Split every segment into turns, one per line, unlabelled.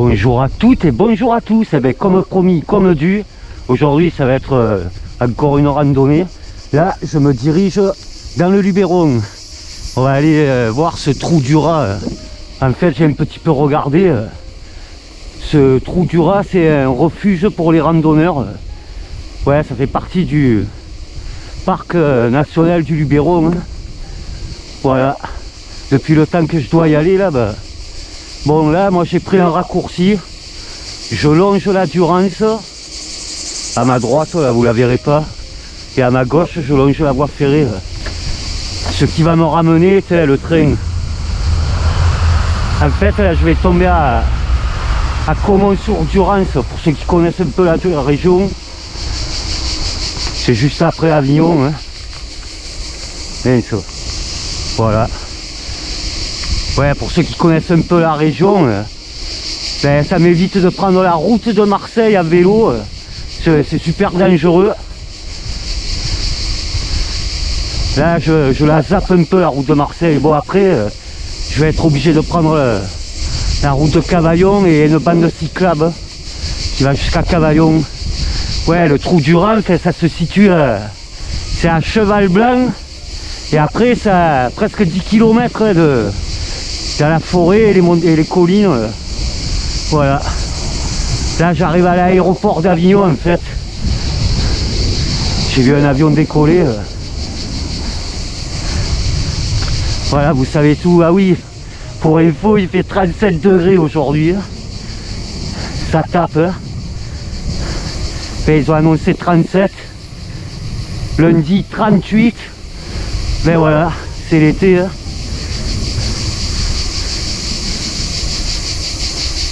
Bonjour à toutes et bonjour à tous. Eh bien, comme promis, comme dû, aujourd'hui ça va être encore une randonnée. Là, je me dirige dans le Luberon. On va aller voir ce trou du rat. En fait, j'ai un petit peu regardé. Ce trou du rat, c'est un refuge pour les randonneurs. Ouais, ça fait partie du parc national du Luberon. Voilà. Depuis le temps que je dois y aller là-bas. Bon, là, moi j'ai pris un raccourci. Je longe la Durance. À ma droite, là, vous la verrez pas. Et à ma gauche, je longe la voie ferrée. Ce qui va me ramener, c'est le train. En fait, là, je vais tomber à Caumont-sur-Durance. Pour ceux qui connaissent un peu la région, c'est juste après Avignon. Hein. Voilà. Ouais, pour ceux qui connaissent un peu la région, ben, ça m'évite de prendre la route de Marseille à vélo. C'est super dangereux. Là, je la zappe un peu, la route de Marseille. Bon, après, je vais être obligé de prendre la route de Cavaillon et une bande cyclable qui va jusqu'à Cavaillon. Ouais, le trou du rat, ça se situe, c'est à Cheval Blanc. Et après, ça a presque 10 km dans la forêt et les collines. Voilà. Là, j'arrive à l'aéroport d'Avignon, en fait. J'ai vu un avion décoller. Voilà, vous savez tout. Ah oui, pour info, il fait 37 degrés aujourd'hui. Ça tape. Hein. Ils ont annoncé 37. Lundi, 38. Mais voilà, c'est l'été. Hein.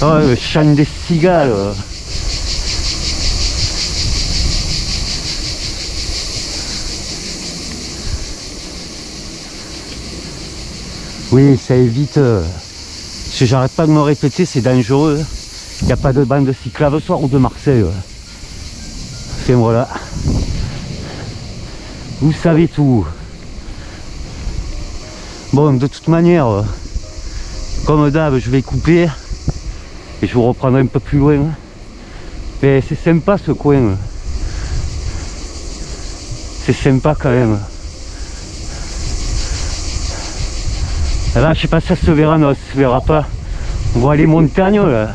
Oh, le chant des cigales. Oui, ça évite. Si j'arrête pas de me répéter, c'est dangereux. Il n'y a pas de bande cyclable soir ou de Marseille. Et voilà. Vous savez tout. Bon, de toute manière, comme d'hab, je vais couper. Et je vous reprendrai un peu plus loin. Mais c'est sympa ce coin. C'est sympa quand même. Là, je sais pas si ça se verra, non, ça se verra pas. On voit les montagnes là.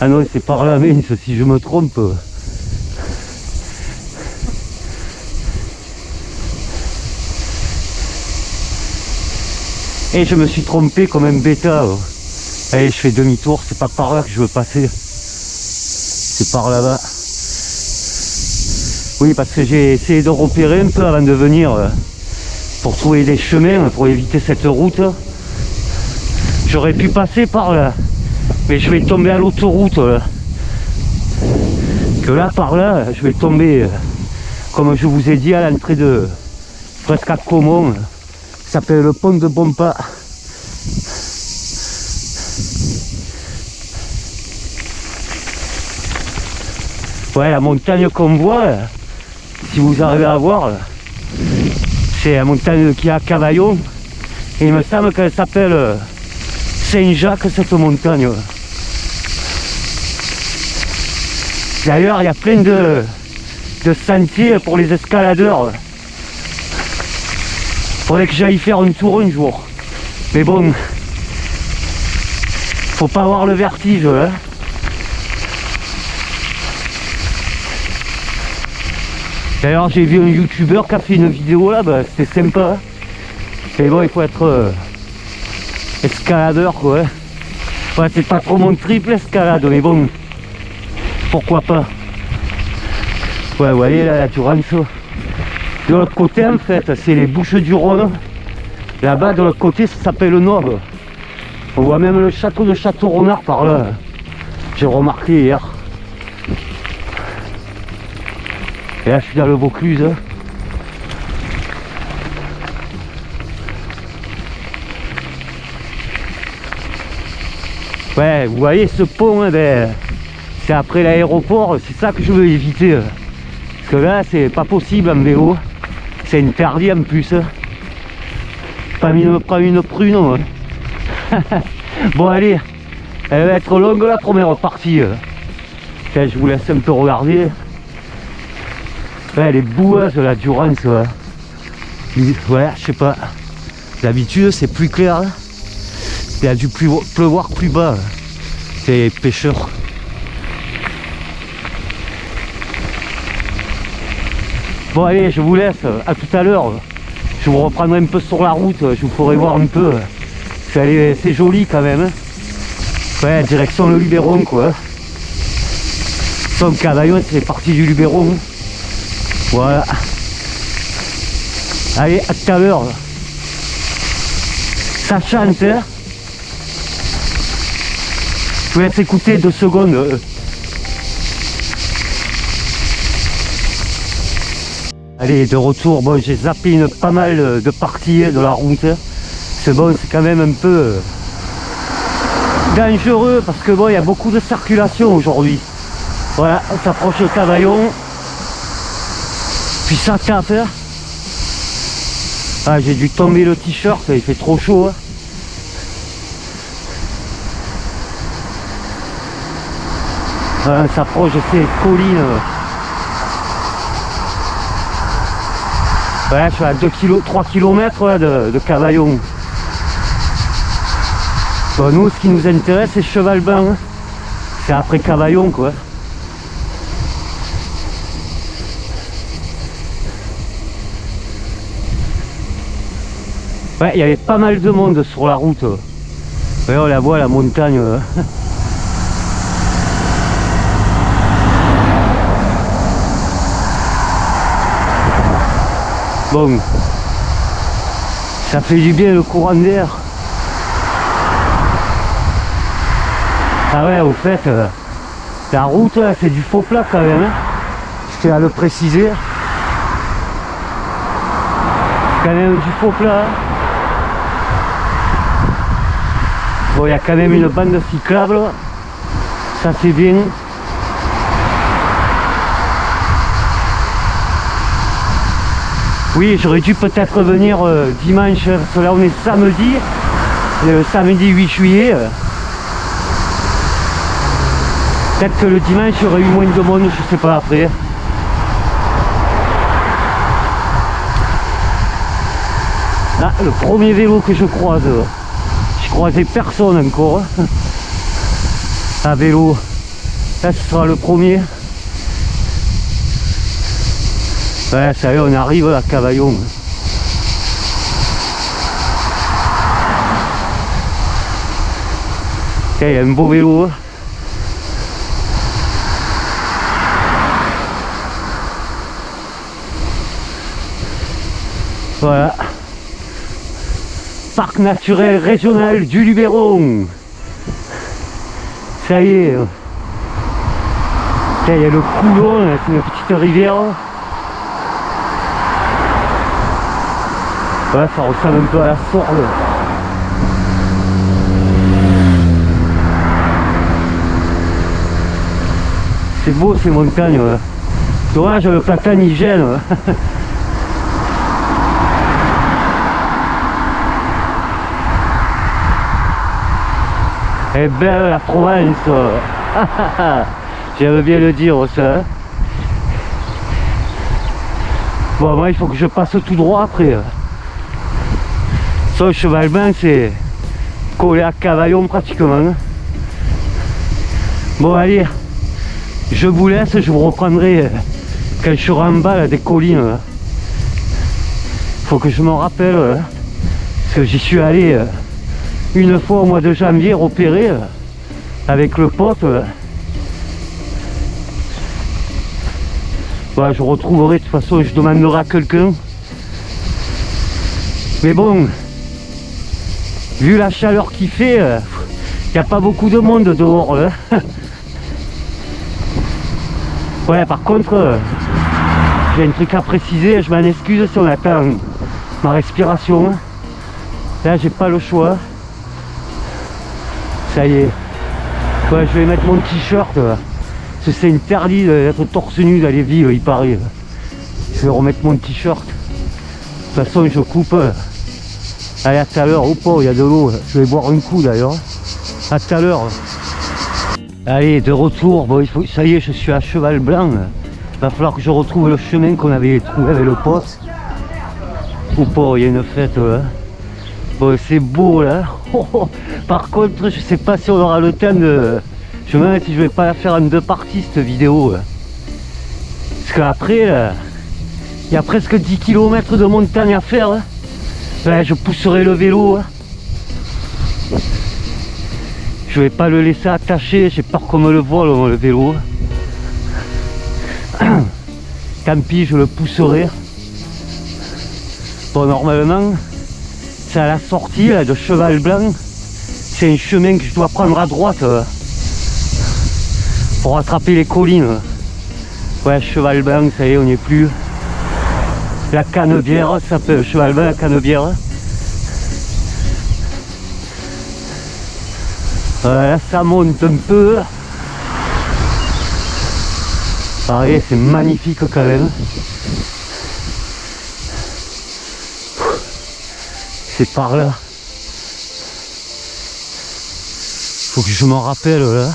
Ah non, c'est par là, mince, si je me trompe. Et je me suis trompé comme un bêta. Allez, je fais demi-tour, c'est pas par là que je veux passer. C'est par là-bas. Oui, parce que j'ai essayé de repérer un peu avant de venir pour trouver des chemins, pour éviter cette route. J'aurais pu passer par là, mais je vais tomber à l'autoroute. Que là, par là, je vais tomber, comme je vous ai dit, à l'entrée de presque à Caumont. Ça s'appelle le pont de Bompas. Ouais, la montagne qu'on voit, si vous arrivez à voir, c'est la montagne qui est à Cavaillon. Et il me semble qu'elle s'appelle Saint-Jacques, cette montagne. D'ailleurs, il y a plein de sentiers pour les escaladeurs. Faudrait que j'aille faire un tour un jour. Mais bon, faut pas avoir le vertige. Hein. D'ailleurs, j'ai vu un youtubeur qui a fait une vidéo là, bah, c'était sympa. Mais bon, il faut être escaladeur quoi. Ouais, c'est pas trop mon triple escalade, mais bon, pourquoi pas. Ouais, vous voyez là, la Durance. De l'autre côté, en fait, c'est les Bouches-du-Rhône. Là-bas, de l'autre côté, ça s'appelle Nob. On voit même le château de Château-Renard par là. J'ai remarqué hier. Et là, je suis dans le Vaucluse. Ouais, vous voyez ce pont, hein, ben, c'est après l'aéroport, c'est ça que je veux éviter. Parce que là, c'est pas possible en vélo. C'est interdit en plus. Pas me prendre une prune. Hein. Bon, allez, Elle va être longue la première partie. Tiens, je vous laisse un peu regarder. Ouais, elle est boueuse la Durance. Ouais, je sais pas. D'habitude c'est plus clair. Il a dû pleuvoir plus bas. C'est les pêcheurs. Bon allez, je vous laisse. À tout à l'heure. Je vous reprendrai un peu sur la route. Je vous ferai voir un peu. C'est joli quand même. Ouais, direction le Luberon quoi. Son Cavaillon, c'est parti du Luberon. Voilà. Allez, à tout à l'heure. Ça chante, hein. Je vous laisse écouter 2 secondes. Allez, de retour. Bon, j'ai zappé pas mal de parties de la route. C'est bon, c'est quand même un peu dangereux parce que bon, il y a beaucoup de circulation aujourd'hui. Voilà, on s'approche de Cavaillon. Puis ça tape. Hein. Ah, j'ai dû tomber le t-shirt, il fait trop chaud. Hein. Voilà, on s'approche de ces collines. Ouais, je suis à 3 km de Cavaillon. Bon, nous, ce qui nous intéresse, c'est Chevalbain. Hein. C'est après Cavaillon, quoi. Ouais, il y avait pas mal de monde sur la route. Ouais, on la voit, la montagne. Bon, ça fait du bien le courant d'air. Ah ouais, au fait, la route, c'est du faux plat quand même. Hein. Je tiens à le préciser. Quand même du faux plat. Bon, il y a quand même une bande cyclable. Ça c'est bien. Oui, j'aurais dû peut-être venir dimanche, parce que là on est samedi, le samedi 8 juillet. Peut-être que le dimanche il y aurait eu moins de monde, je sais pas après. Là, le premier vélo que je croise, je croisais personne encore. À vélo, là ce sera le premier. Ouais, ça y est, on arrive à Cavaillon. Il y a un beau vélo. Voilà. Parc naturel régional du Luberon. Ça y est. Il y a le Coulon, c'est une petite rivière. Ouais, ça ressemble un peu à la Sorle. C'est beau ces montagnes. Ouais. Dommage, le platane il gêne. Ouais. Eh belle la Provence. J'aime bien le dire ça. Bon, moi il faut que je passe tout droit après. Son Chevalbain c'est collé à Cavaillon pratiquement. Bon allez, je vous laisse, je vous reprendrai quand je serai en bas là, des collines. Faut que je m'en rappelle, parce que j'y suis allé une fois au mois de janvier repérer avec le pote. Voilà, je retrouverai de toute façon, je demanderai à quelqu'un. Mais bon, vu la chaleur qu'il fait, il n'y a pas beaucoup de monde dehors. Ouais, par contre, j'ai un truc à préciser, je m'en excuse si on attend ma respiration. Là, j'ai pas le choix. Ça y est. Ouais, je vais mettre mon t-shirt. Parce que c'est interdit d'être torse nu dans les villes, il paraît. Je vais remettre mon t-shirt. De toute façon, je coupe. Allez, à tout à l'heure. Oh, il y a de l'eau. Je vais boire un coup d'ailleurs. À tout à l'heure. Allez, de retour, bon, ça y est, je suis à cheval blanc. Il va falloir que je retrouve le chemin qu'on avait trouvé avec le pote. Ou pas, il y a une fête là. Bon, c'est beau là. Par contre, je sais pas si on aura le temps de... Je me demande si je vais pas la faire en 2 parties cette vidéo. Là. Parce qu'après, là, il y a presque 10 km de montagne à faire. Là. Là, je pousserai le vélo. Là. Je vais pas le laisser attaché, j'ai peur qu'on me le vole le vélo. Tant pis, je le pousserai. Bon, normalement, c'est à la sortie là, de Cheval Blanc. C'est un chemin que je dois prendre à droite pour rattraper les collines. Ouais, Cheval Blanc, ça y est, on n'y est plus. La Canebière, ça s'appelle Cheval Blanc, la Canebière. Là, ça monte un peu. Pareil, c'est magnifique quand même. C'est par là. Faut que je m'en rappelle là.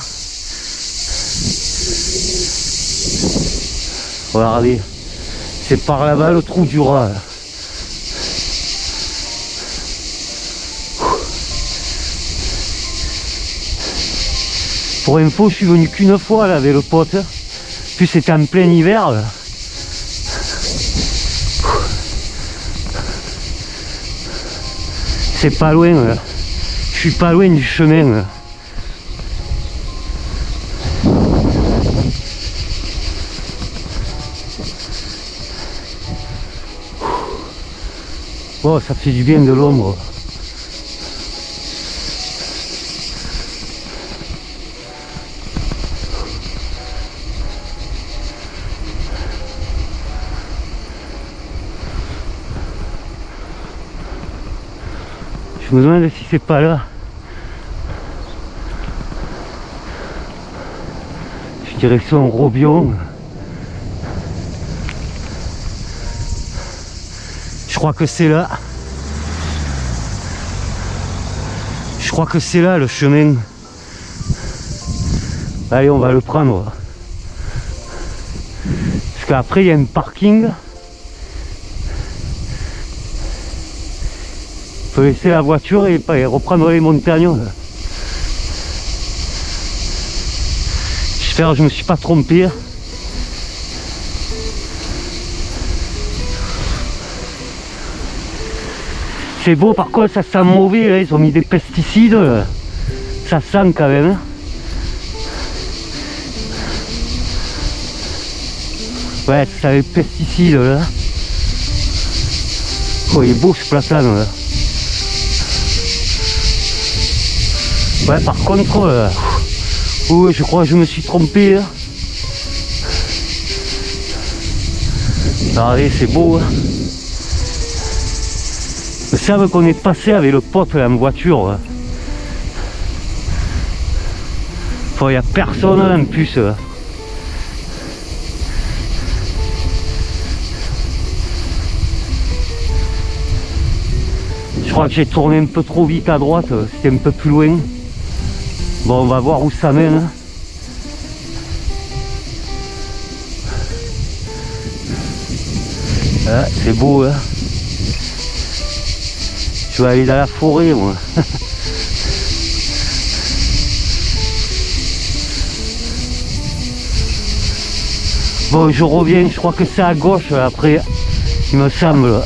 Regardez. C'est par là-bas le trou du rat. Là. Pour info, je suis venu qu'une fois là avec le pote. Puis c'était en plein hiver. Là. C'est pas loin. Là. Je suis pas loin du chemin. Là. Oh, ça fait du bien de l'ombre. Je me demande si c'est pas là. Je dirais que c'est un Robion. Je crois que c'est là. Je crois que c'est là le chemin. Allez, on va le prendre. Parce qu'après, il y a un parking. Il faut laisser la voiture et reprendre les montagnes. J'espère que je me suis pas trompé. C'est beau, par contre ça sent mauvais, là. Ils ont mis des pesticides. Là. Ça sent quand même. Ouais, ça sent les pesticides là. Oh, il est beau ce platane là. Ouais, par contre, oui, je crois que je me suis trompé. Là. Regardez, c'est beau. Hein. Ils savent qu'on est passé avec le pote là, en voiture. Hein. Il n'y a personne là, en plus. Là. Je crois que j'ai tourné un peu trop vite à droite, c'était un peu plus loin. Bon, on va voir où ça mène. Ah, c'est beau, hein. Je vais aller dans la forêt, moi. Bon, je reviens, je crois que c'est à gauche, après, il me semble.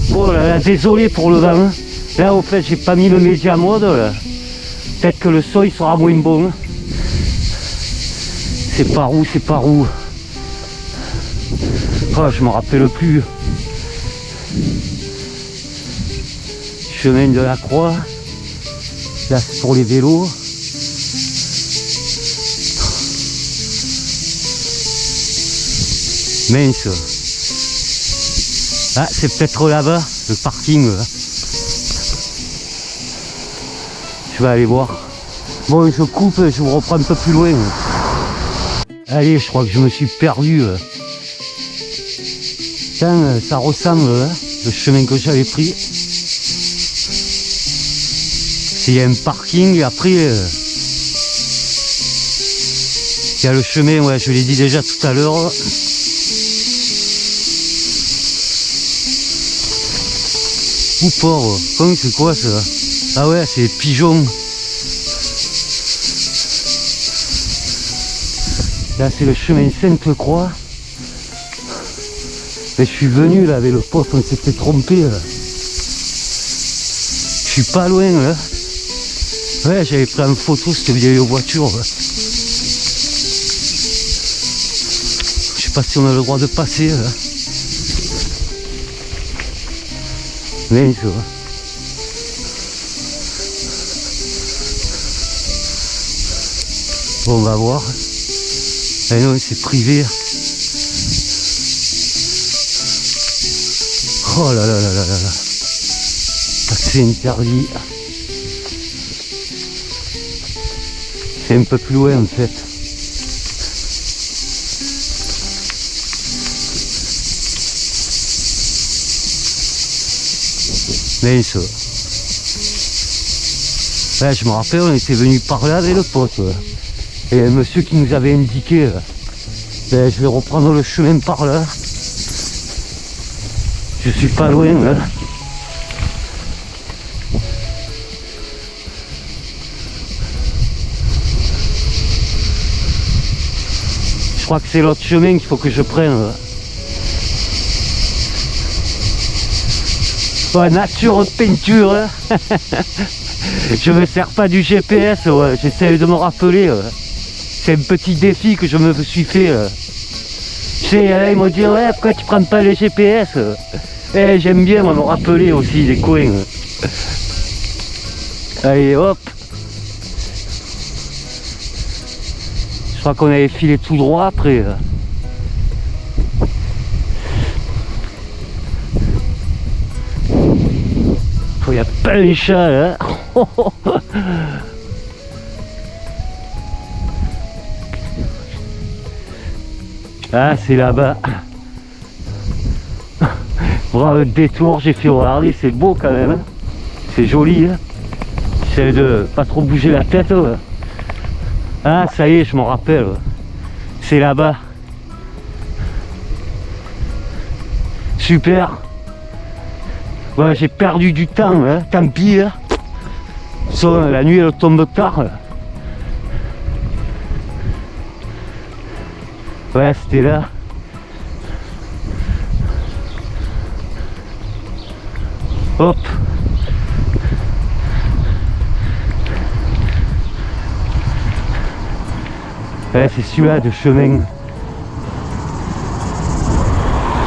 Bon là, désolé pour le vent. Là au fait j'ai pas mis le média mode. Peut-être que le son il sera moins bon. C'est par où, c'est par où. Oh, je me rappelle plus. Chemin de la Croix. Là c'est pour les vélos. Mince. Ah, c'est peut-être là-bas, le parking. Là. Je vais aller voir. Bon, je coupe, je vous reprends un peu plus loin. Allez, je crois que je me suis perdu. Putain, ça ressemble, hein, le chemin que j'avais pris. Il y a un parking et après il y a le chemin, ouais, je l'ai dit déjà tout à l'heure. Ou pauvre, comment c'est quoi ça? Ah ouais, c'est pigeons. Là c'est le chemin Sainte-Croix. Mais je suis venu là avec le pote, on s'était trompé là. Je suis pas loin là. Ouais, j'avais pris en photo cette vieille voiture. Ouais. Je sais pas si on a le droit de passer là. Mais ça va. Bon, on va voir. Ah non, c'est privé. Oh là là là là là là. C'est interdit. C'est un peu plus loin en fait. Mais ça. Ouais, je me rappelle, on était venu par là avec le pote. Ouais. Et un monsieur qui nous avait indiqué, ben, je vais reprendre le chemin par là. Je suis pas loin là. Je crois que c'est l'autre chemin qu'il faut que je prenne. Là. Ouais, nature peinture. Hein. Je me sers pas du GPS, ouais. J'essaie de me rappeler. Ouais. C'est un petit défi que je me suis fait. Tu sais, ils m'ont dit ouais, pourquoi tu prends pas le GPS? Et j'aime bien me rappeler aussi des coins. Allez hop. Je crois qu'on avait filé tout droit après. Il n'y a pas un chat là. Ah, c'est là-bas. Bravo détour, j'ai fait regarder, c'est beau quand même. C'est joli. Hein. J'essaie de pas trop bouger la tête. Ouais. Ah, ça y est, je m'en rappelle. Ouais. C'est là-bas. Super. Ouais, j'ai perdu du temps, hein. Tant pis. Hein. La nuit, elle tombe tard. Ouais, c'était là. Hop. Ouais, c'est celui-là de chemin.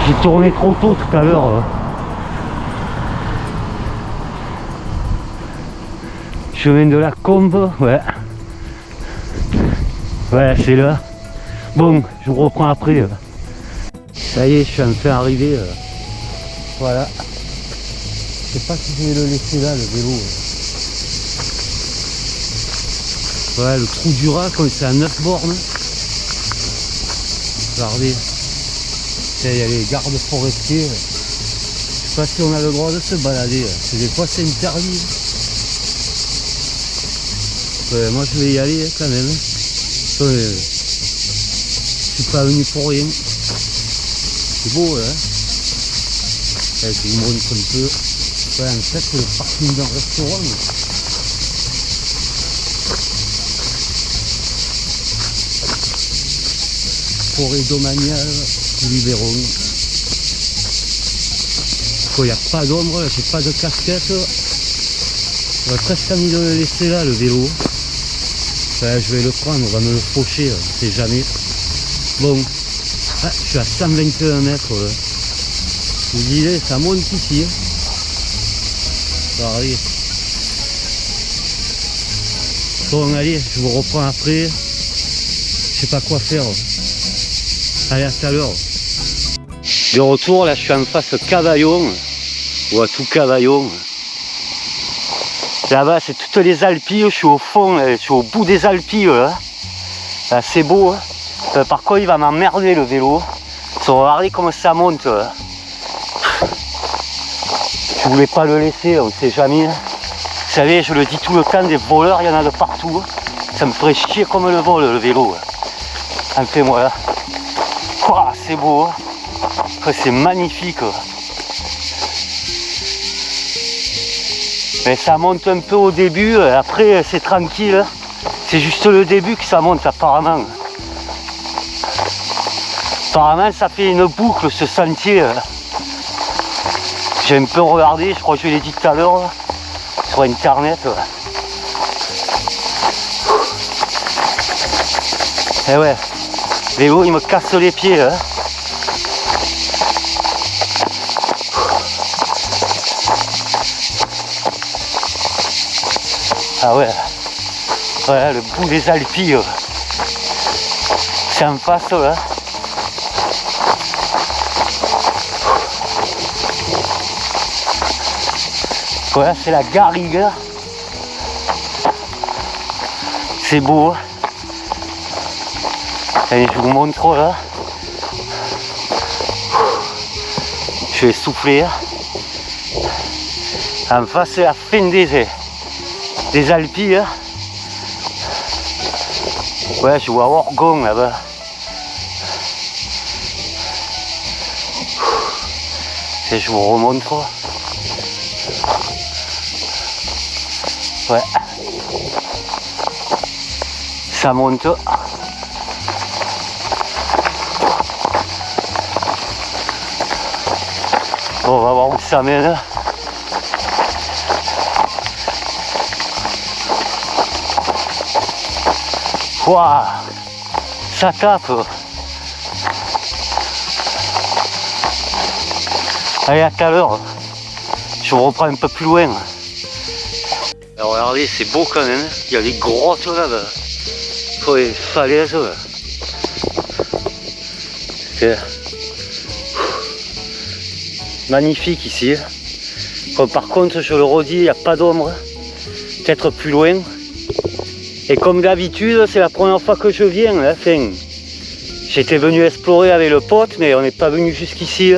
J'ai tourné trop tôt tout à l'heure. Chemin de la Combe, ouais. Ouais, c'est là. Bon, je vous reprends après. Ça y est, je suis enfin arrivé. Voilà. Je sais pas si je vais le laisser là, le vélo. Ouais, le trou du rat, comme c'est à 9 bornes. Regardez. Il y a les gardes forestiers. Je sais pas si on a le droit de se balader. Des fois, c'est interdit. Ouais, moi, je vais y aller quand même. Je suis pas venu pour rien. C'est beau, hein. Allez, je vous montre un peu. Ouais, en fait, c'est le parking d'un restaurant. Forêt domaniale du Luberon. Il n'y a pas d'ombre, j'ai pas de casquette. J'aurais presque envie de le laisser là, le vélo. Ouais, je vais le prendre, on va me le faucher, on sait jamais. Bon, ah, je suis à 121 mètres. Là. Je vous disais, ça monte ici. Regardez. Bon, allez, je vous reprends après. Je sais pas quoi faire. Allez, à tout à l'heure. De retour, là, je suis en face Cavaillon. Ou à tout Cavaillon. Là-bas, c'est toutes les Alpilles. Je suis au fond, je suis au bout des Alpilles. Là, c'est beau. Hein. Par contre, il va m'emmerder le vélo. Regardez comment ça monte. Là. Je voulais pas le laisser, on sait jamais. Vous savez, je le dis tout le temps, des voleurs, il y en a de partout. Ça me ferait chier comme le vol, le vélo. Enfin voilà. Ouah, c'est beau. C'est magnifique. Mais ça monte un peu au début, après c'est tranquille. C'est juste le début que ça monte apparemment. Apparemment ça fait une boucle ce sentier. J'ai un peu regardé, je crois que je l'ai dit tout à l'heure, sur internet. Et ouais, vélo il me casse les pieds. Ah ouais, ouais, le bout des Alpilles, c'est en face là. Voilà, c'est la garrigue. C'est beau. Allez, je vous montre là. Je vais souffler. En face, c'est la fin des Alpilles. Ouais, je vois Orgon là-bas. Et je vous remontre. Ouais. Ça monte. Bon, on va voir où ça mène. Waouh, ça tape. Allez, à tout à l'heure. Je vous reprends un peu plus loin. Alors regardez, c'est beau quand même. Il y a des grottes là-bas. Les falaises. C'est magnifique ici. Bon, par contre, je le redis, il n'y a pas d'ombre. Peut-être plus loin. Et comme d'habitude, c'est la première fois que je viens. Enfin, j'étais venu explorer avec le pote, mais on n'est pas venu jusqu'ici.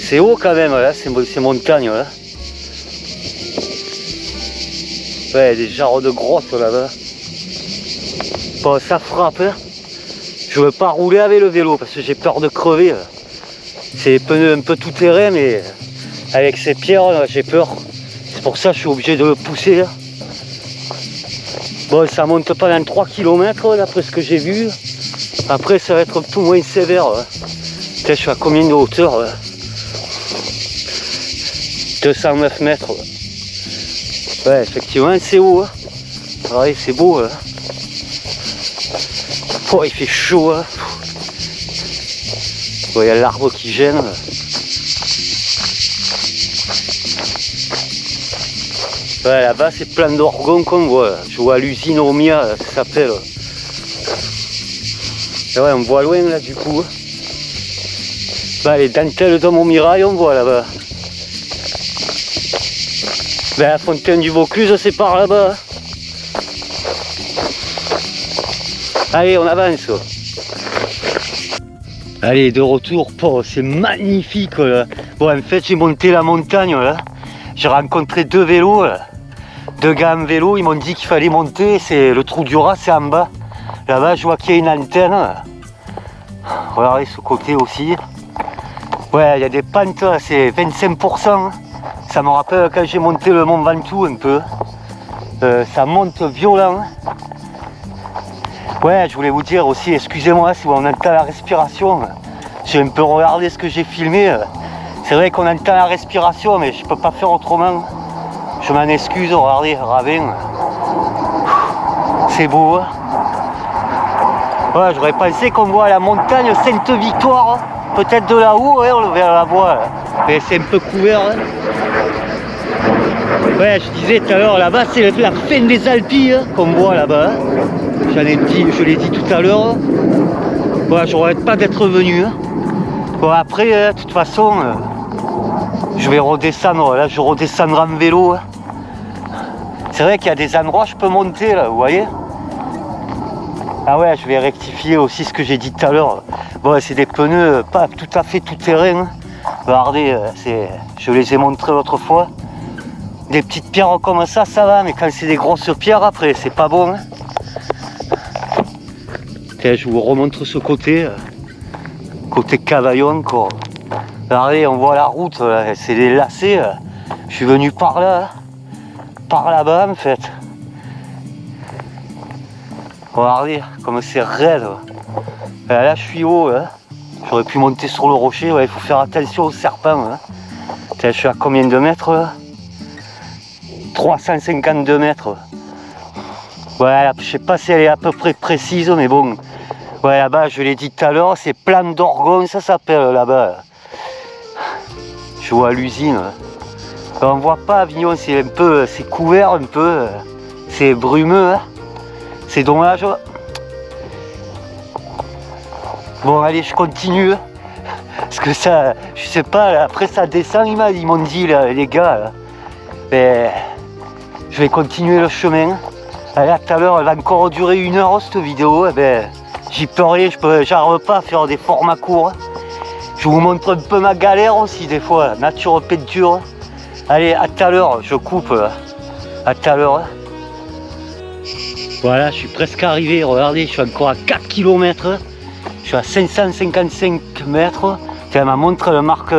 C'est haut quand même, là, ces montagnes. Là. Ouais, des jarres de grottes là-bas. Bon, ça frappe. Je veux pas rouler avec le vélo parce que j'ai peur de crever. C'est des pneus un peu tout terrain, mais avec ces pierres, j'ai peur. C'est pour ça que je suis obligé de le pousser. Bon, ça monte pendant 3 km d'après ce que j'ai vu. Après, ça va être tout moins sévère. Peut-être je suis à combien de hauteur 209 mètres. Ouais, effectivement, c'est haut. Ouais, c'est beau. Oh, il fait chaud. Bon, il y a l'arbre qui gêne. Ouais, là-bas, c'est plein d'orgon qu'on voit. Je vois l'usine Omia, ça s'appelle. Et ouais, on voit loin là du coup. Bah, les dentelles de Montmirail, on voit là-bas. Ben, la fontaine du Vaucluse, c'est par là-bas. Allez, on avance. Allez, de retour. Oh, c'est magnifique là. Bon, en fait, j'ai monté la montagne là. J'ai rencontré deux vélos. Là. Deux gars en vélo, ils m'ont dit qu'il fallait monter. C'est le trou du rat, c'est en bas. Là-bas, je vois qu'il y a une antenne. Regardez ce côté aussi. Ouais, il y a des pentes, c'est 25%. Ça me rappelle quand j'ai monté le Mont Ventoux un peu. Ça monte violent. Ouais, je voulais vous dire aussi, excusez-moi si on entend la respiration. J'ai un peu regardé ce que j'ai filmé. C'est vrai qu'on entend la respiration, mais je peux pas faire autrement. Je m'en excuse, regardez, Ravin. C'est beau. Ouais, j'aurais pensé qu'on voit la montagne Sainte-Victoire. Peut-être de là-haut, ouais, on verra la voie. Mais c'est un peu couvert. Ouais, je disais tout à l'heure, là-bas, c'est la fin des Alpilles qu'on voit là-bas. Je l'ai dit tout à l'heure. Voilà, je regrette pas d'être venu. Bon, après, de toute façon, je vais redescendre. Là, je redescendrai en vélo. C'est vrai qu'il y a des endroits où je peux monter, là, vous voyez. Ah ouais, je vais rectifier aussi ce que j'ai dit tout à l'heure. Bon, c'est des pneus pas tout à fait tout terrain. Regardez, je les ai montrés l'autre fois. Des petites pierres comme ça va, mais quand c'est des grosses pierres, après, c'est pas bon. Hein. Tiens, je vous remontre ce côté, côté Cavaillon, quoi. Regardez, on voit la route, c'est des lacets. Je suis venu par là, par là-bas, en fait. Regardez, comme c'est raide. Là, je suis haut. Hein. J'aurais pu monter sur le rocher. Ouais, il faut faire attention aux serpents. Hein. Tiens, je suis à combien de mètres là 352 mètres. Ouais, je sais pas si elle est à peu près précise, mais bon. Ouais, là-bas, je l'ai dit tout à l'heure, c'est Plan d'Orgon, ça s'appelle là-bas. Je vois l'usine. On voit pas Avignon, c'est un peu, c'est couvert un peu, c'est brumeux. Hein. C'est dommage. Bon, allez, je continue. Parce que ça, je sais pas, là, après ça descend, ils m'ont dit, là, les gars. Là. Mais je vais continuer le chemin. Là, tout à l'heure, elle va encore durer 1 heure, cette vidéo. Eh ben, j'y peux rien, j'arrive pas à faire des formats courts. Je vous montre un peu ma galère aussi, des fois, nature peinture. Allez, à tout à l'heure, je coupe. À tout à l'heure. Voilà, je suis presque arrivé. Regardez, je suis encore à 4 km. Je suis à 555 mètres. Tiens, ma montre, elle marque.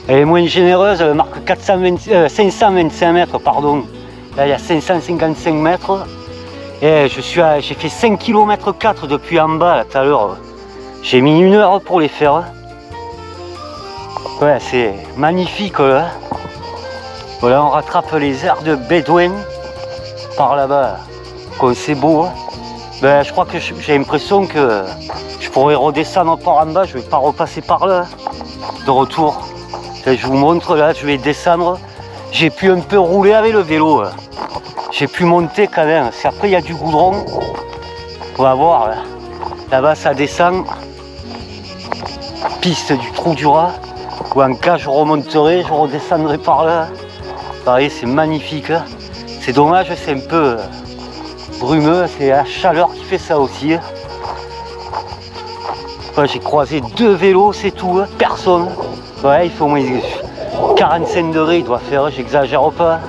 Elle est moins généreuse, elle marque 525 mètres, pardon. Là, il y a 555 mètres. Et j'ai fait 5 km 4 depuis en bas, là, tout à l'heure. J'ai mis 1 heure pour les faire. Ouais, c'est magnifique, là. Voilà, on rattrape les aires de Bédouin. Par là-bas. C'est beau. Hein. Ben, je crois que j'ai l'impression que je pourrais redescendre par en bas. Je vais pas repasser par là. De retour. Je vous montre, là, je vais descendre. J'ai pu un peu rouler avec le vélo. J'ai pu monter quand même. Si après il y a du goudron, on va voir. Là. Là-bas ça descend. Piste du Trou du Rat. Ou en cas je remonterai, je redescendrai par là. Pareil, c'est magnifique. Hein. C'est dommage, c'est un peu brumeux. C'est la chaleur qui fait ça aussi. Ouais, j'ai croisé 2 vélos, c'est tout. Hein. Personne. Ouais, il faut au moins 45 degrés, il doit faire, j'exagère pas.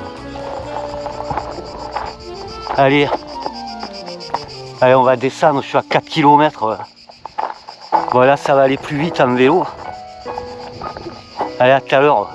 Allez, on va descendre, je suis à 4 km. Voilà, ça va aller plus vite en vélo. Allez, à tout à l'heure.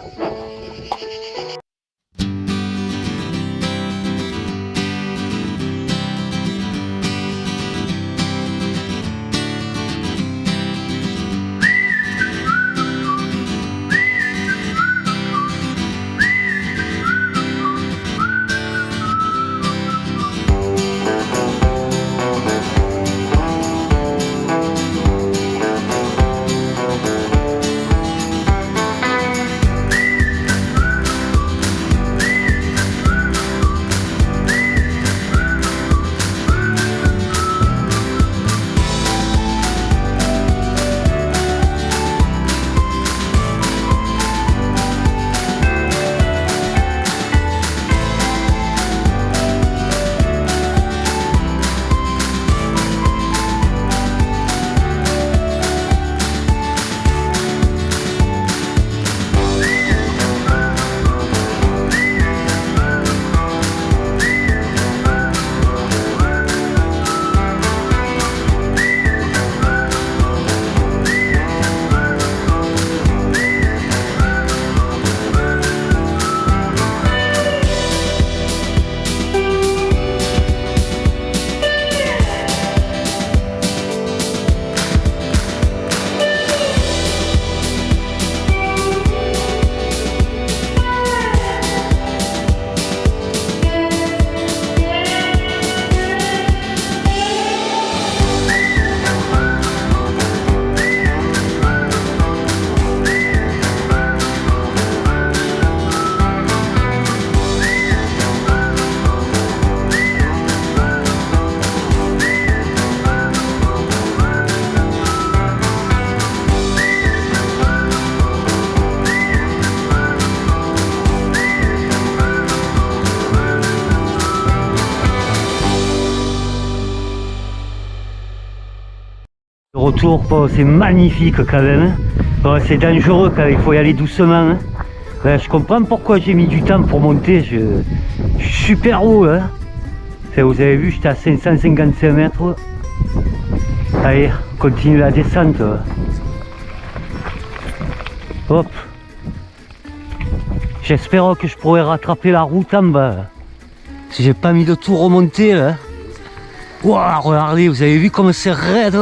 Retour, c'est magnifique quand même. Oh, c'est dangereux quand même, il faut y aller doucement. Hein. Ouais, je comprends pourquoi j'ai mis du temps pour monter. Je suis super haut. Hein. Enfin, vous avez vu, j'étais à 555 mètres. Allez, on continue la descente. Hop. J'espère que je pourrai rattraper la route en bas. Si j'ai pas mis de tout remonter là. Waouh, regardez, vous avez vu comme c'est raide.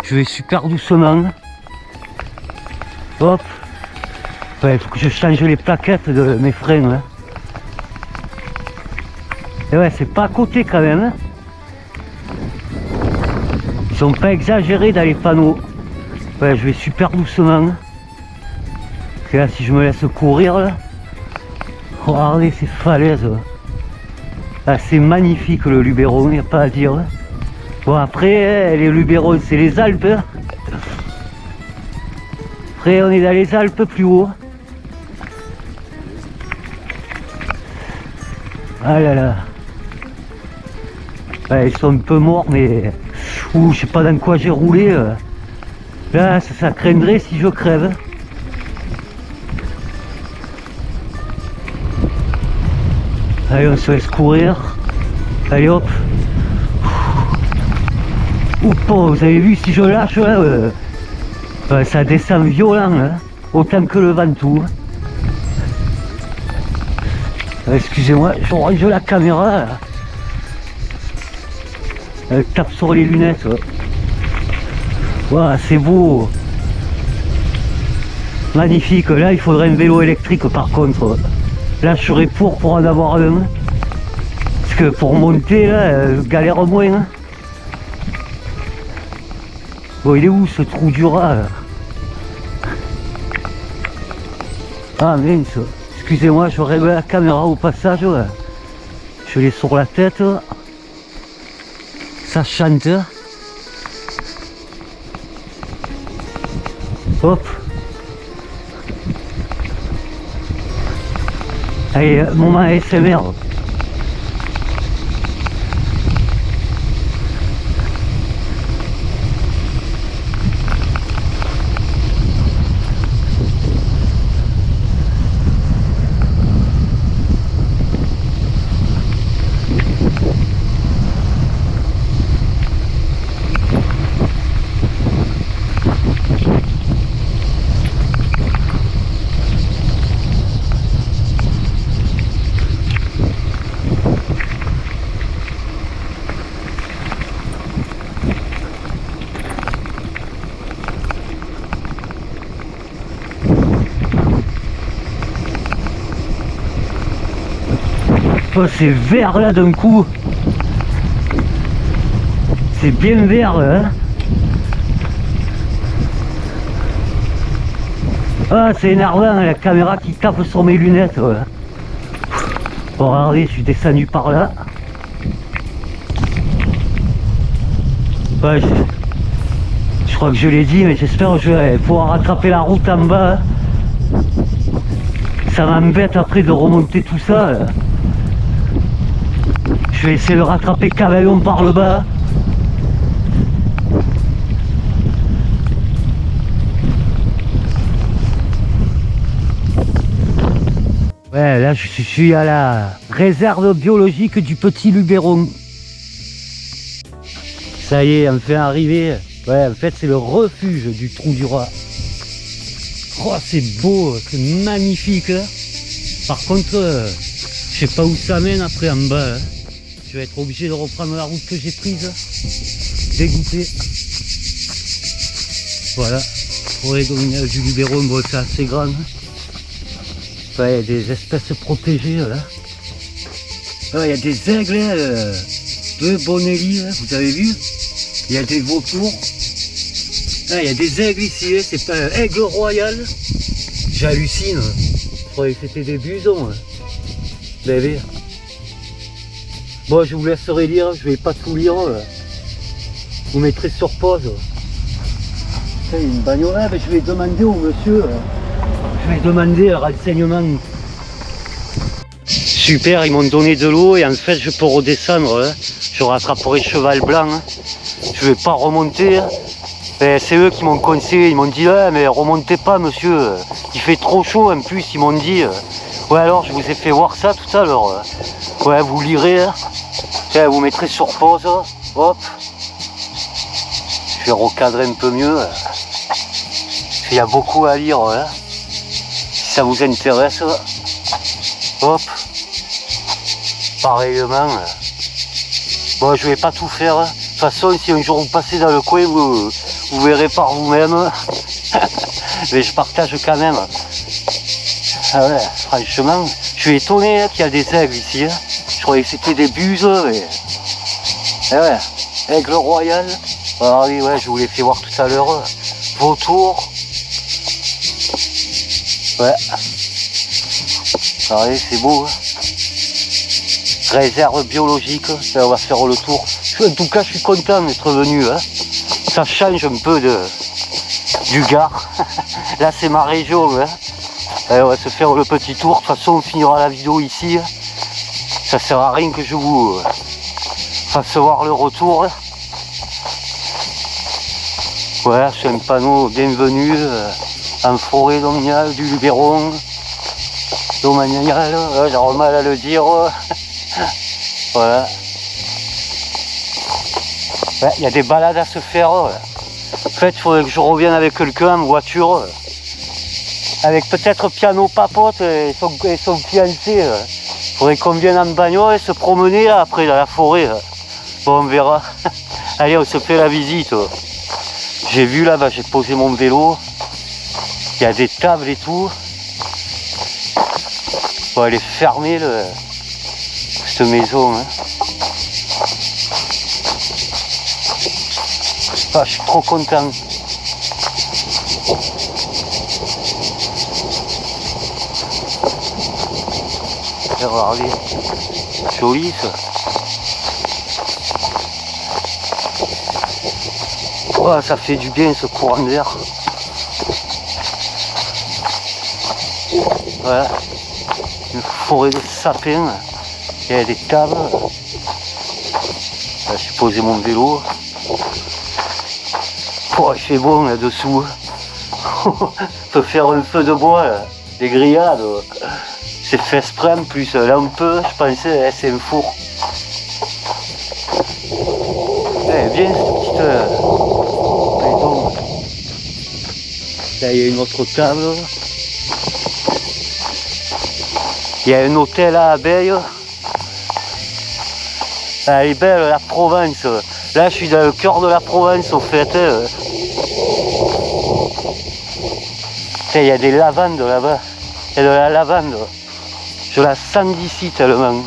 Je vais super doucement. Hop. Ouais, il faut que je change les plaquettes de mes freins. Hein. Et ouais, c'est pas à côté quand même. Hein. Ils sont pas exagérés dans les panneaux. Ouais, je vais super doucement. Et là, si je me laisse courir là. Regardez ces falaises. Ah, c'est magnifique le Luberon, il n'y a pas à dire. Bon après, les Luberons c'est les Alpes. Hein. Après on est dans les Alpes plus haut. Ah là là. Ouais, ils sont un peu morts mais... Ouh, je sais pas dans quoi j'ai roulé. Là ça craindrait si je crève. Allez, on se laisse courir. Allez hop. Oups, vous avez vu si je lâche là, ça descend violent, hein, autant que le Ventoux. Excusez-moi, je range la caméra là. Elle tape sur les lunettes. Wow, c'est beau. Magnifique. Là il faudrait un vélo électrique par contre. Là je serais pour en avoir un. Parce que pour monter là, je galère moins. Hein. Bon, il est où ce trou du rat là? Ah mince. Excusez-moi, je règle la caméra au passage. Là. Je l'ai sur la tête. Ça chante. Hop. Allez, moment ASMR. Oh, c'est vert là d'un coup. C'est bien vert hein. Ah c'est énervant la caméra qui tape sur mes lunettes. Ouais. Bon regardez, je suis descendu par là. Ouais, je crois que je l'ai dit mais j'espère que je vais pouvoir rattraper la route en bas. Ça m'embête après de remonter tout ça. Là. Je vais essayer de rattraper Cavaillon par le bas. Ouais, là je suis à la réserve biologique du Petit Luberon. Ça y est, enfin arrivé. Ouais, en fait c'est le refuge du Trou du Rat. Oh, c'est beau, c'est magnifique. Hein. Par contre, je sais pas où ça mène après en bas. Hein. Je vais être obligé de reprendre la route que j'ai prise. Dégoûté. Voilà. Forêt domaniale du Luberon, bon, c'est assez grand. Ouais, il y a des espèces protégées là. Ouais, il y a des aigles, deux bonellis, là, vous avez vu. Il y a des vautours. Ah, il y a des aigles ici, hein. C'est pas un aigle royal. J'hallucine. Je croyais que c'était des busons. Hein. Bébé. Bon, je vous laisserai lire, je vais pas tout lire. Vous mettrez sur pause. Il y a une bagnole, ah, ben, je vais demander au monsieur. Je vais demander un renseignement. Super, ils m'ont donné de l'eau et en fait je peux redescendre. Hein. Je rattraperai cheval blanc. Hein. Je vais pas remonter. Hein. Et c'est eux qui m'ont conseillé, ils m'ont dit ouais, mais remontez pas monsieur, il fait trop chaud en plus, ils m'ont dit ouais alors je vous ai fait voir ça tout à l'heure. Ouais vous lirez, tiens, vous mettrez sur pause, hop. Je vais recadrer un peu mieux. Il y a beaucoup à lire, si ça vous intéresse. Hop. Pareillement. Bon, je vais pas tout faire. De toute façon, si un jour vous passez dans le coin, vous verrez par vous-même. Mais je partage quand même. Ah ouais, franchement, je suis étonné qu'il y a des aigles ici. Je croyais que c'était des buses, mais... Ah ouais, aigle royal. Ah oui, ouais, je vous l'ai fait voir tout à l'heure. Vautour. Ouais. Ah oui, c'est beau. Réserve biologique, ça, on va faire le tour. En tout cas, je suis content d'être venu. Ça change un peu du Gard. Là, c'est ma région. Allez, on va se faire le petit tour. De toute façon, on finira la vidéo ici. Ça sert à rien que je vous fasse voir le retour. Voilà, c'est un panneau bienvenue en forêt domaniale du Luberon. Domaniale, j'ai mal à le dire. Voilà. Il y a des balades à se faire. En fait, il faudrait que je revienne avec quelqu'un en voiture. Avec peut-être piano papote et son fiancé. Il faudrait qu'on vienne en bagnole et se promener là, après dans la forêt. Bon, on verra. Allez, on se fait la visite. J'ai vu là-bas, j'ai posé mon vélo. Il y a des tables et tout. Bon, elle est fermée, cette maison. Ah, je suis trop content. Regardez, joli ça. Oh, ça fait du bien ce courant d'air. Voilà. Une forêt de sapins. Il y a des tables. Là, j'ai posé mon vélo. Oh, il fait bon là-dessous. On peut faire un feu de bois, là. Des grillades. C'est fait exprès en plus. Là, on peut, je pensais, c'est un four. Eh bien, cette petite maison. Là, il y a une autre table. Il y a un hôtel à abeilles. Elle est belle, la Provence. Là, je suis dans le cœur de la Provence, au fait. Il y a des lavandes là-bas. Il y a de la lavande. Je la sens d'ici tellement.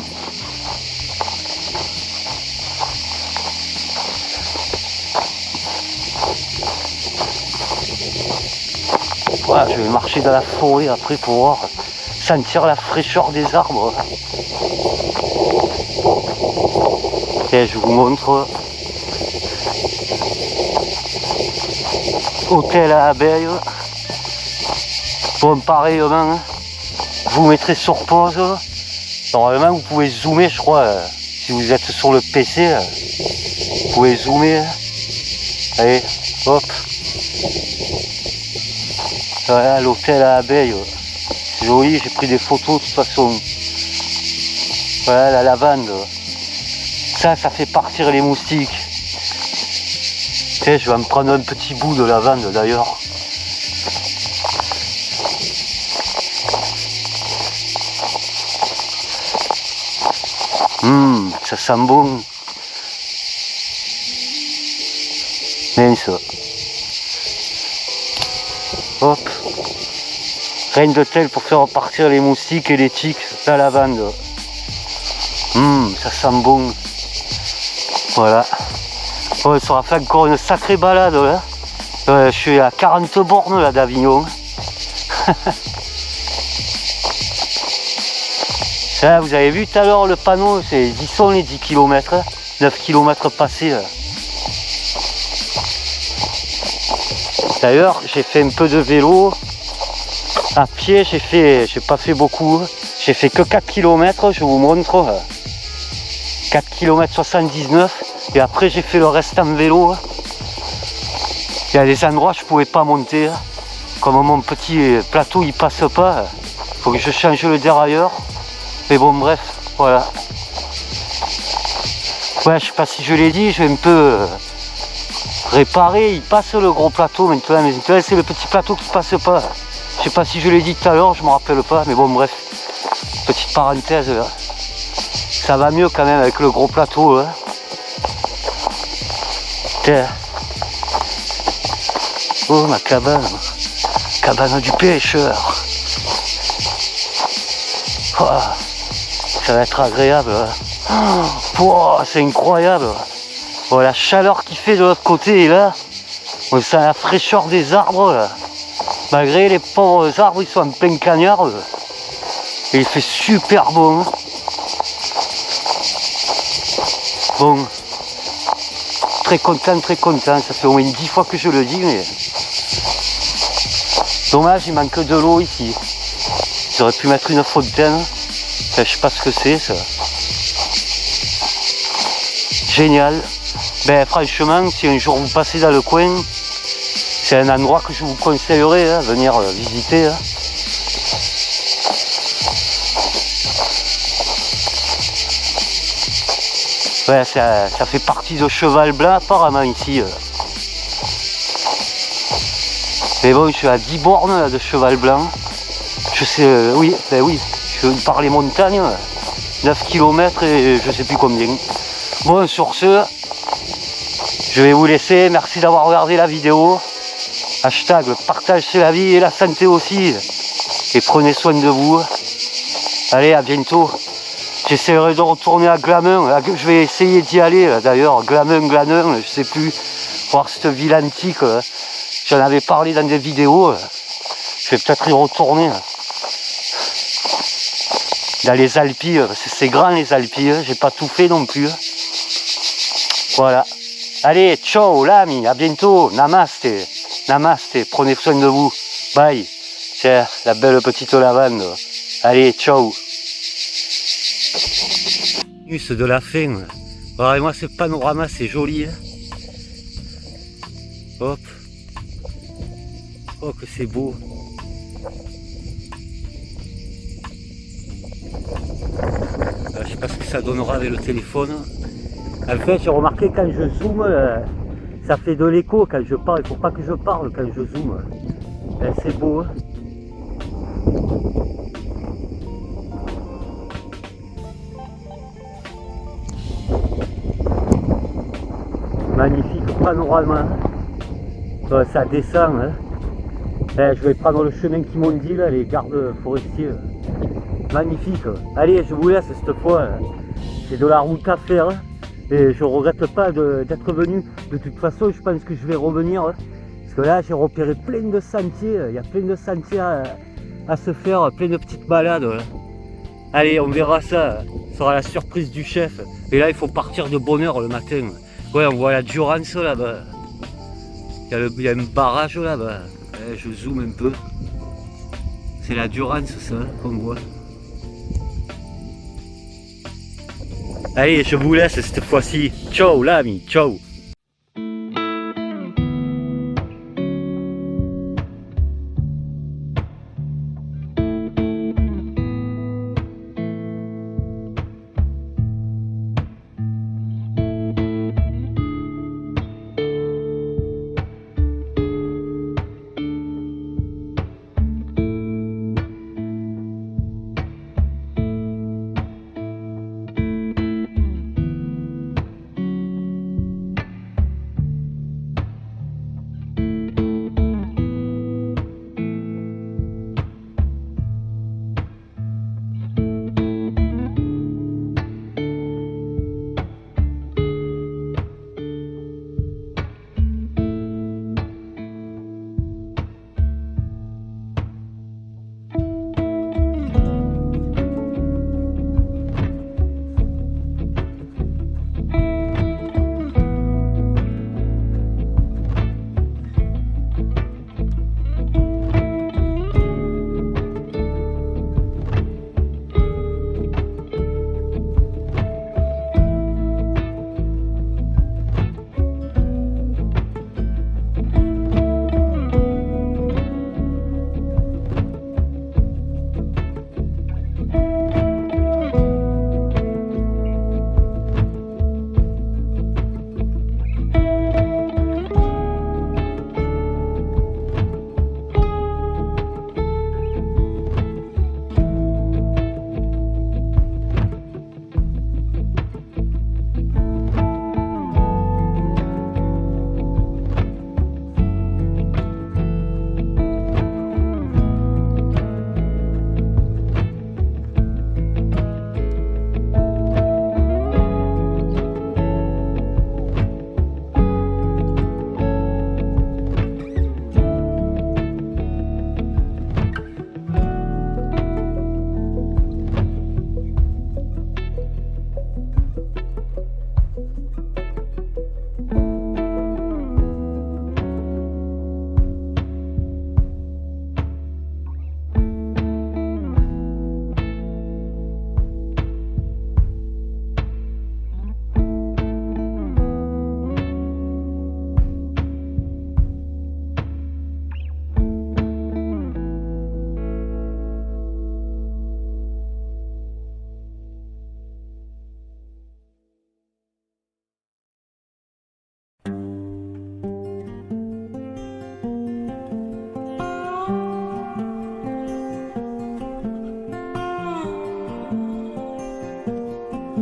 Voilà, je vais marcher dans la forêt après pour voir, sentir la fraîcheur des arbres. Et je vous montre. Hôtel à abeilles. Bon, pareillement, vous mettrez sur pause. Normalement, vous pouvez zoomer, je crois. Si vous êtes sur le PC, vous pouvez zoomer. Allez, hop. Voilà, l'hôtel à abeilles. C'est joli, j'ai pris des photos de toute façon. Voilà, la lavande. Ça fait partir les moustiques. Tiens, je vais me prendre un petit bout de lavande d'ailleurs. Ça sent bon. Mince. Hop. Rien de tel pour faire partir les moustiques et les tiques. La lavande. Ça sent bon. Voilà. On sera fait encore une sacrée balade là. Je suis à 40 bornes là d'Avignon. Là, vous avez vu tout à l'heure le panneau, ils sont les 10 km, 9 km passés. D'ailleurs, j'ai fait un peu de vélo. À pied, j'ai pas fait beaucoup. J'ai fait que 4 km, je vous montre. 4 km 79. Et après, j'ai fait le reste en vélo. Il y a des endroits je pouvais pas monter. Comme mon petit plateau il passe pas, faut que je change le dérailleur. Mais bon bref, voilà. Ouais, je sais pas si je l'ai dit, je vais un peu réparer. Il passe le gros plateau maintenant, mais c'est le petit plateau qui passe pas. Je sais pas si je l'ai dit tout à l'heure, je me rappelle pas, mais bon bref. Petite parenthèse là. Ça va mieux quand même avec le gros plateau. Hein. Tiens. Oh ma cabane. Cabane du pêcheur. Oh, ça va être agréable. Hein. Oh, c'est incroyable. Oh, la chaleur qui fait de l'autre côté et là. On sent la fraîcheur des arbres là. Malgré les pauvres arbres, ils sont en plein cagnard. Et il fait super bon. Bon. Très content, très content. Ça fait au moins 10 fois que je le dis, mais... Dommage, il manque de l'eau ici. J'aurais pu mettre une fontaine. Enfin, je sais pas ce que c'est, ça. Génial. Ben, franchement, si un jour vous passez dans le coin, c'est un endroit que je vous conseillerais, hein, venir visiter. Hein. Ouais, ça fait partie de Cheval Blanc apparemment ici. Mais bon, je suis à 10 bornes là, de Cheval Blanc. Je sais, oui, ben oui, je par les montagnes, 9 km et je sais plus combien. Bon, sur ce, je vais vous laisser. Merci d'avoir regardé la vidéo. Hashtag partage c'est la vie et la santé aussi. Et prenez soin de vous. Allez, à bientôt. J'essaierai de retourner à Glamin. Je vais essayer d'y aller d'ailleurs. Glamin, Glanin, je sais plus. Voir cette ville antique. J'en avais parlé dans des vidéos. Je vais peut-être y retourner. Dans les Alpes, parce que c'est grand les Alpes. J'ai pas tout fait non plus. Voilà. Allez, ciao l'ami, à bientôt. Namaste. Namaste. Prenez soin de vous. Bye. C'est la belle petite lavande. Allez, ciao. De la fin. Regardez-moi ce panorama, c'est joli. Hein. Hop. Oh que c'est beau. Je sais pas ce que ça donnera avec le téléphone. En fait, j'ai remarqué quand je zoome, ça fait de l'écho quand je parle. Il faut pas que je parle quand je zoome. C'est beau. Hein. Magnifique panorama. Ça descend. Hein. Je vais prendre le chemin qu'ils m'ont dit là, les gardes forestiers. Magnifique. Allez, je vous laisse cette fois. C'est de la route à faire. Et je regrette pas d'être venu. De toute façon, je pense que je vais revenir. Parce que là, j'ai repéré plein de sentiers. Il y a plein de sentiers à se faire, plein de petites balades. Allez, on verra ça. Ce sera la surprise du chef. Et là, il faut partir de bonne heure le matin. Ouais, on voit la Durance là-bas. Il y a un barrage là-bas. Je zoome un peu. C'est la Durance ça, qu'on voit. Allez, je vous laisse cette fois-ci. Ciao l'ami, ciao.